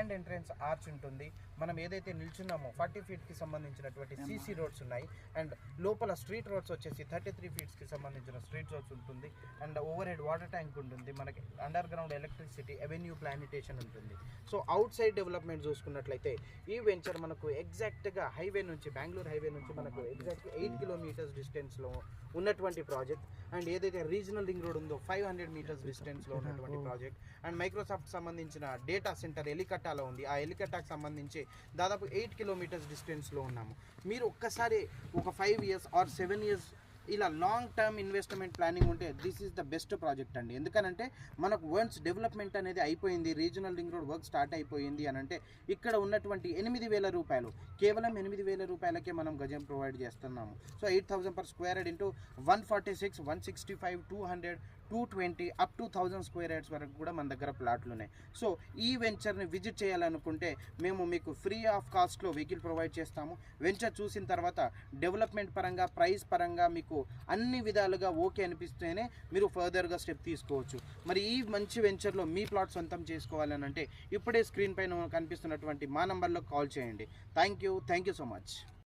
And entrance arch ఉంటుంది. మనం ఏదైతే నిల్చున్నామో 40 ఫీట్కి సంబంధించినటువంటి సీసీ రోడ్స్ ఉన్నాయి. అండ్ లోపల స్ట్రీట్ రోడ్స్ వచ్చేసి 33 ఫీట్స్కి సంబంధించిన స్ట్రీట్ రోడ్స్ ఉంటుంది. And over head water tank ఉంటుంది. మనకి under ground electricity, avenue plantation ఉంటుంది. సో అవుట్ సైడ్ డెవలప్మెంట్ చూసుకున్నట్లయితే ఈ వెంచర్ మనకు ఎగ్జాక్ట్గా హైవే నుంచి, బెంగళూరు హైవే నుంచి మనకు ఎగ్జాక్ట్గా 8 కిలోమీటర్స్ డిస్టెన్స్లో ఉన్నటువంటి ప్రాజెక్ట్. అండ్ ఏదైతే రీజనల్ రింగ్ రోడ్ ఉందో 500 మీటర్స్ డిస్టెన్స్లో ఉన్నటువంటి ప్రాజెక్ట్. అండ్ మైక్రోసాఫ్ట్ సంబంధించిన డేటా సెంటర్ ఎలికట్టాలో ఉంది. ఆ ఎలికట్టాకు సంబంధించి దాదాపు 8 కిలోమీటర్స్ డిస్టెన్స్లో ఉన్నాము. మీరు ఒక్కసారి ఒక 5 ఇయర్స్ ఆర్ 7 ఇయర్స్ ఇలా లాంగ్ టర్మ్ ఇన్వెస్ట్మెంట్ ప్లానింగ్ ఉంటే this is the best project అండి. ఎందుకనంటే మనకు వన్స్ డెవలప్మెంట్ అనేది అయిపోయింది, regional ring road work start అయిపోయింది అని అంటే ఇక్కడ ఉన్నటువంటి 8,000 రూపాయలు, కేవలం 8,000 రూపాయలకే మనం గజం ప్రొవైడ్ చేస్తున్నాము. So 8,000 per square head into 146, 165, 200, 220 up to 1,000 square yards వరకు కూడా మన దగ్గర ప్లాట్లు ఉన్నాయి. సో ఈ వెంచర్ని విజిట్ చేయాలనుకుంటే మేము మీకు ఫ్రీ ఆఫ్ కాస్ట్లో వెహికల్ ప్రొవైడ్ చేస్తాము. వెంచర్ చూసిన తర్వాత డెవలప్మెంట్ పరంగా, ప్రైస్ పరంగా మీకు అన్ని విధాలుగా ఓకే అనిపిస్తేనే మీరు ఫర్దర్గా స్టెప్ తీసుకోవచ్చు. మరి ఈ మంచి వెంచర్లో మీ ప్లాట్ సొంతం చేసుకోవాలని అంటే ఇప్పుడే స్క్రీన్ పైన కనిపిస్తున్నటువంటి మా నంబర్లో కాల్ చేయండి. Thank you so much.